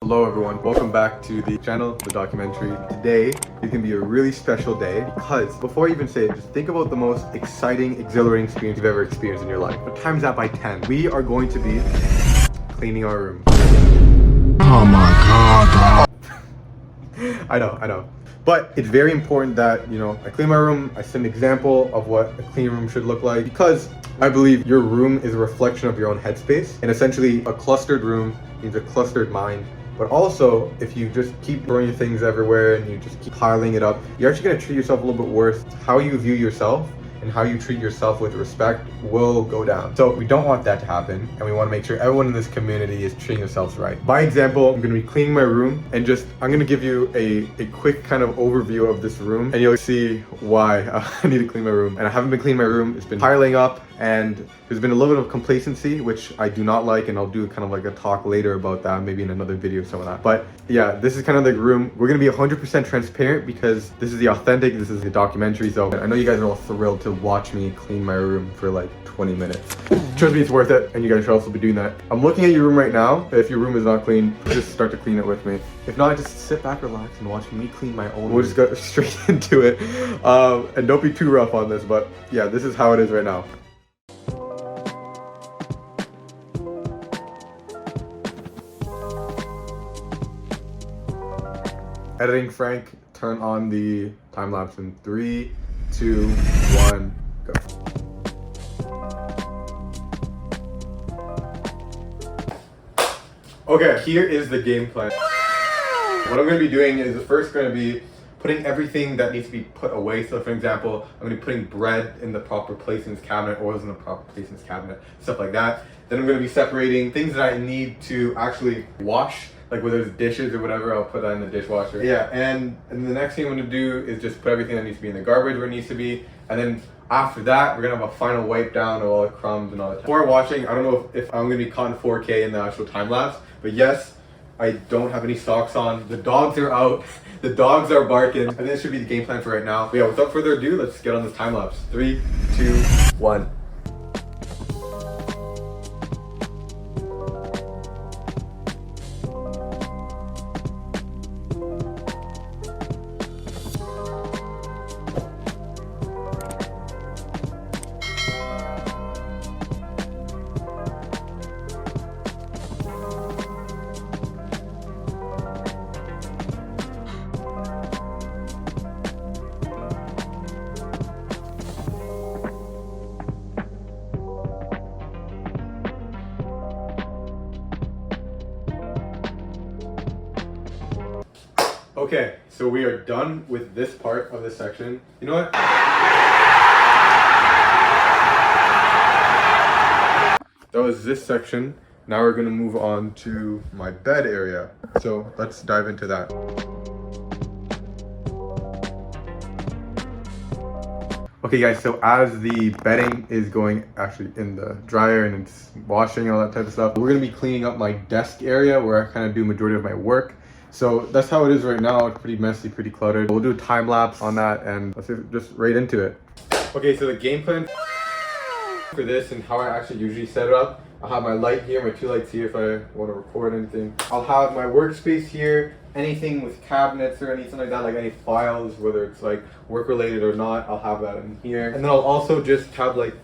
Hello everyone, welcome back to the channel, The Documentary. Today is going to be a really special day because before I even say it, just think about the most exciting, exhilarating experience you've ever experienced in your life. But times that by 10. We are going to be cleaning our room. Oh my god. I know. But it's very important that, I clean my room, I set an example of what a clean room should look like because I believe your room is a reflection of your own headspace, and essentially a clustered room means a clustered mind. But also, if you just keep throwing things everywhere and you just keep piling it up, you're actually going to treat yourself a little bit worse. How you view yourself and how you treat yourself with respect will go down. So we don't want that to happen, and we want to make sure everyone in this community is treating themselves right. By example, I'm going to be cleaning my room, and I'm going to give you a quick kind of overview of this room, and you'll see why I need to clean my room. And I haven't been cleaning my room. It's been piling up, and there's been a little bit of complacency, which I do not like, and I'll do kind of like a talk later about that, maybe in another video, some of that. But yeah, this is kind of the room. We're gonna be 100% transparent because this is the authentic, this is the documentary. So I know you guys are all thrilled to watch me clean my room for like 20 minutes. Trust me, it's worth it, and you guys should also be doing that. I'm looking at your room right now. If your room is not clean, just start to clean it with me. If not, just sit back, relax, and watch me clean my own. We'll just go straight into it. And don't be too rough on this, but yeah, this is how it is right now. Editing Frank, turn on the time lapse in 3, 2, 1, go. Okay, here is the game plan. What I'm going to be doing is first going to be putting everything that needs to be put away. So for example, I'm going to be putting bread in the proper place in this cabinet, oils in the proper place in this cabinet, stuff like that. Then I'm going to be separating things that I need to actually wash, like whether it's dishes or whatever, I'll put that in the dishwasher. Yeah, and the next thing I'm gonna do is just put everything that needs to be in the garbage where it needs to be. And then after that, we're gonna have a final wipe down of all the crumbs and all that. Before watching, I don't know if I'm gonna be caught in 4K in the actual time lapse, but yes, I don't have any socks on. The dogs are out. The dogs are barking. And this should be the game plan for right now. But yeah, without further ado, let's get on this time lapse. 3, 2, 1. Okay, so we are done with this part of the section. You know what? That was this section. Now we're gonna move on to my bed area. So let's dive into that. Okay guys, so as the bedding is going actually in the dryer and it's washing, all that type of stuff, we're gonna be cleaning up my desk area where I kind of do majority of my work. So that's how it is right now. It's pretty messy, pretty cluttered. We'll do a time lapse on that and let's just right into it. Okay, so the game plan for this and how I actually usually set it up, I'll have my light here, my 2 lights here if I want to record anything. I'll have my workspace here, anything with cabinets or anything like that, like any files, whether it's like work related or not, I'll have that in here. And then I'll also just have like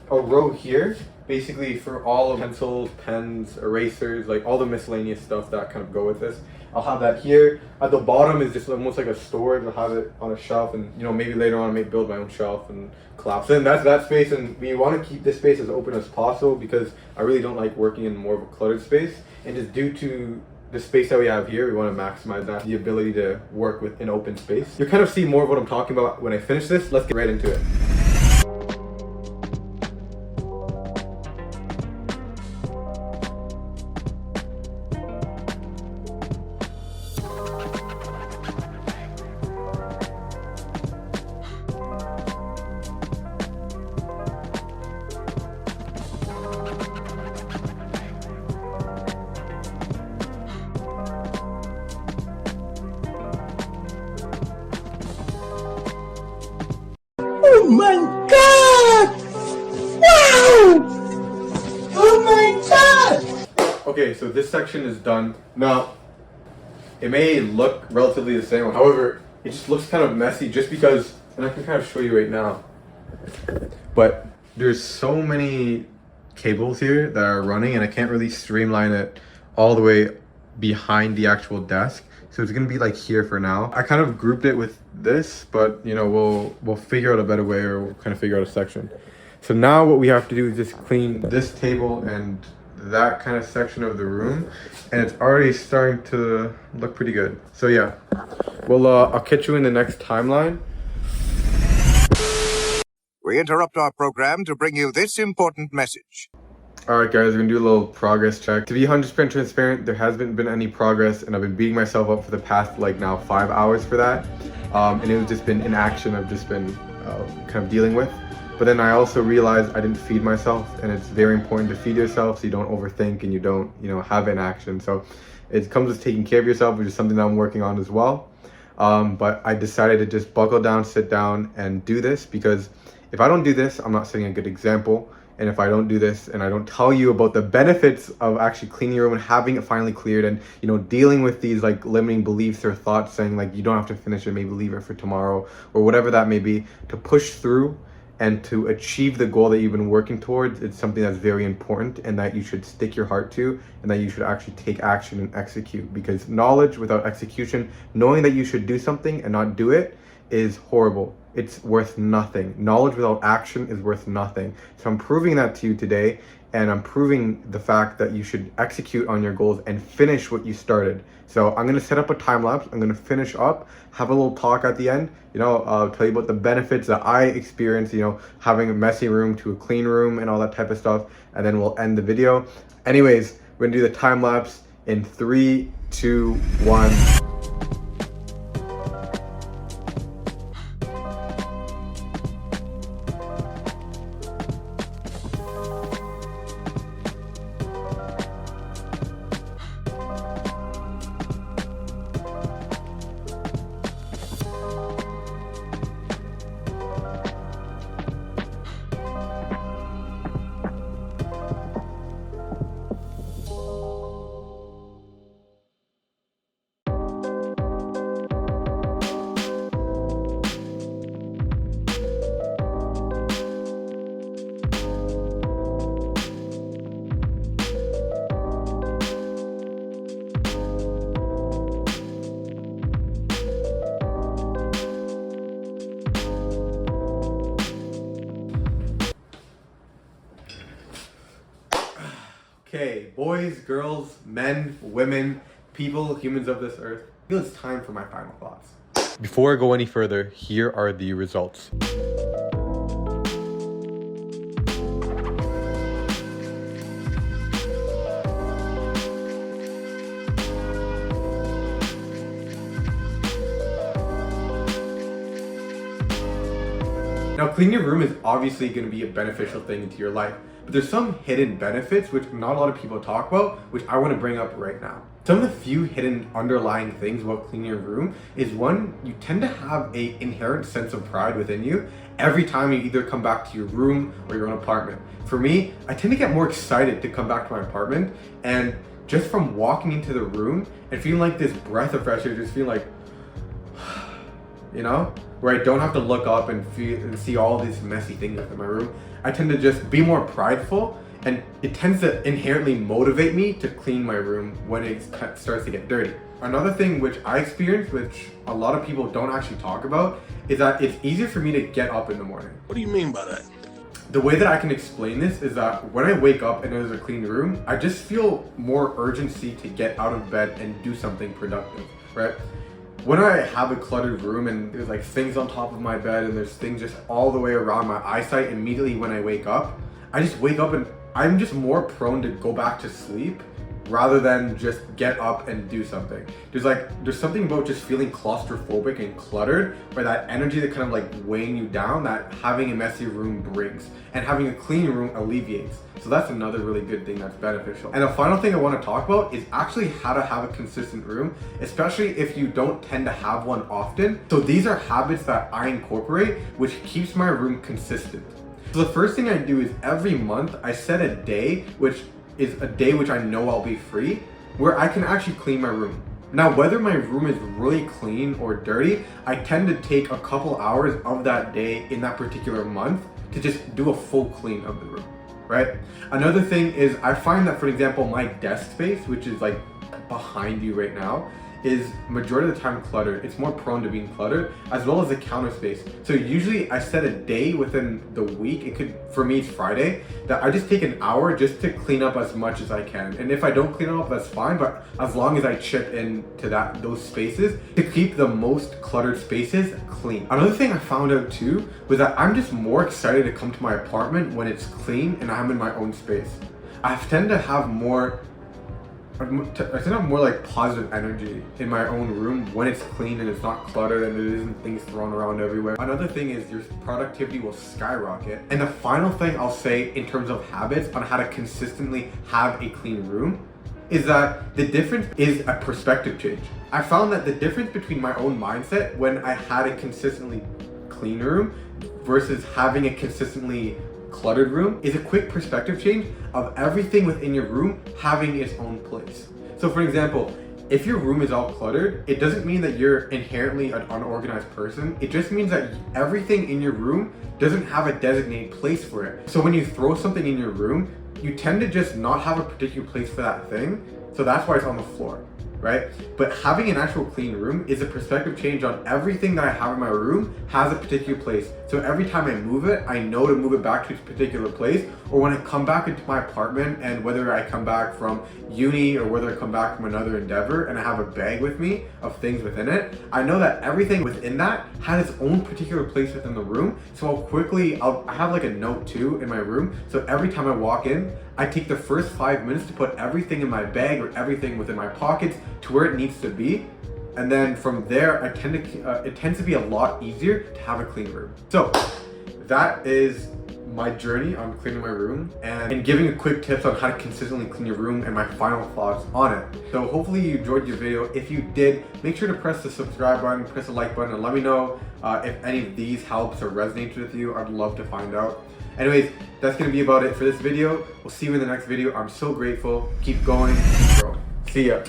a row here, basically for all of pencils, pens, erasers, like all the miscellaneous stuff that kind of go with this. I'll have that here. At the bottom is just almost like a storage. I'll have it on a shelf, and maybe later on I may build my own shelf and collapse. Then that's that space, and we want to keep this space as open as possible because I really don't like working in more of a cluttered space. And just due to the space that we have here, we want to maximize that, the ability to work with an open space. You'll kind of see more of what I'm talking about when I finish this. Let's get right into it. Oh my god! Wow! Oh my god! Okay, so this section is done. Now, it may look relatively the same. However, it just looks kind of messy just because, and I can kind of show you right now. But there's so many cables here that are running and I can't really streamline it all the way behind the actual desk. So it's gonna be like here for now. I kind of grouped it with this, but you know, we'll figure out a better way, or we'll kind of figure out a section. So now what we have to do is just clean this table and that kind of section of the room, and it's already starting to look pretty good. So yeah, well, I'll catch you in the next timeline. We interrupt our program to bring you this important message. Alright guys, we're gonna do a little progress check. To be 100% transparent, there hasn't been any progress, and I've been beating myself up for the past like now 5 hours for that. And it's just been inaction I've just been kind of dealing with. But then I also realized I didn't feed myself, and it's very important to feed yourself so you don't overthink and you don't, you know, have inaction. So it comes with taking care of yourself, which is something that I'm working on as well. But I decided to just buckle down, sit down, and do this, because if I don't do this, I'm not setting a good example. And if I don't do this and I don't tell you about the benefits of actually cleaning your room and having it finally cleared, and you know, dealing with these like limiting beliefs or thoughts saying like you don't have to finish it, maybe leave it for tomorrow or whatever that may be, to push through and to achieve the goal that you've been working towards, it's something that's very important and that you should stick your heart to, and that you should actually take action and execute. Because knowledge without execution, knowing that you should do something and not do it, is horrible. It's worth nothing. Knowledge without action is worth nothing. So I'm proving that to you today, and I'm proving the fact that you should execute on your goals and finish what you started. So I'm gonna set up a time lapse. I'm gonna finish up, have a little talk at the end, you know, tell you about the benefits that I experienced, you know, having a messy room to a clean room and all that type of stuff, and then we'll end the video. Anyways, we're gonna do the time lapse in 3, 2, 1. Okay, boys, girls, men, women, people, humans of this earth, I feel it's time for my final thoughts. Before I go any further, here are the results. Now, cleaning your room is obviously going to be a beneficial thing into your life, but there's some hidden benefits which not a lot of people talk about, which I want to bring up right now. Some of the few hidden underlying things about cleaning your room is, one, you tend to have an inherent sense of pride within you every time you either come back to your room or your own apartment. For me, I tend to get more excited to come back to my apartment, and just from walking into the room and feeling like this breath of fresh air, just feeling like, you know, where I don't have to look up and see all these messy things in my room. I tend to just be more prideful, and it tends to inherently motivate me to clean my room when it starts to get dirty. Another thing which I experienced, which a lot of people don't actually talk about, is that it's easier for me to get up in the morning. What do you mean by that? The way that I can explain this is that when I wake up and there's a clean room, I just feel more urgency to get out of bed and do something productive, right? When I have a cluttered room and there's like things on top of my bed and there's things just all the way around my eyesight, immediately when I wake up, I just wake up and I'm just more prone to go back to sleep rather than just get up and do something. There's something about just feeling claustrophobic and cluttered, where that energy that kind of like weighing you down, that having a messy room brings, and having a clean room alleviates. So that's another really good thing that's beneficial. And the final thing I want to talk about is actually how to have a consistent room, especially if you don't tend to have one often. So these are habits that I incorporate, which keeps my room consistent. So the first thing I do is every month I set a day, which is a day which I know I'll be free, where I can actually clean my room. Now, whether my room is really clean or dirty, I tend to take a couple hours of that day in that particular month to just do a full clean of the room, right? Another thing is I find that, for example, my desk space, which is like behind you right now, is majority of the time cluttered. It's more prone to being cluttered, as well as the counter space. So usually I set a day within the week, it could, for me it's Friday, that I just take an hour just to clean up as much as I can. And if I don't clean up, that's fine, but as long as I chip into those spaces to keep the most cluttered spaces clean. Another thing I found out too was that I'm just more excited to come to my apartment when it's clean and I'm in my own space. I tend to have more like positive energy in my own room when it's clean and it's not cluttered and there isn't things thrown around everywhere. Another thing is your productivity will skyrocket. And the final thing I'll say in terms of habits on how to consistently have a clean room is that the difference is a perspective change. I found that the difference between my own mindset when I had a consistently clean room versus having a consistently cluttered room is a quick perspective change of everything within your room having its own place. So for example, if your room is all cluttered, it doesn't mean that you're inherently an unorganized person. It just means that everything in your room doesn't have a designated place for it. So when you throw something in your room, you tend to just not have a particular place for that thing. So that's why it's on the floor, right? But having an actual clean room is a perspective change on everything that I have in my room has a particular place. So every time I move it, I know to move it back to its particular place. Or when I come back into my apartment, and whether I come back from uni or whether I come back from another endeavor and I have a bag with me of things within it, I know that everything within that has its own particular place within the room. So I have like a note too in my room. So every time I walk in, I take the first 5 minutes to put everything in my bag or everything within my pockets to where it needs to be. And then from there, it tends to be a lot easier to have a clean room. So that is my journey on cleaning my room and giving a quick tips on how to consistently clean your room and my final thoughts on it. So hopefully you enjoyed your video. If you did, make sure to press the subscribe button, press the like button, and let me know if any of these helps or resonates with you. I'd love to find out. Anyways, that's gonna be about it for this video. We'll see you in the next video. I'm so grateful. Keep going, keep growing. See ya.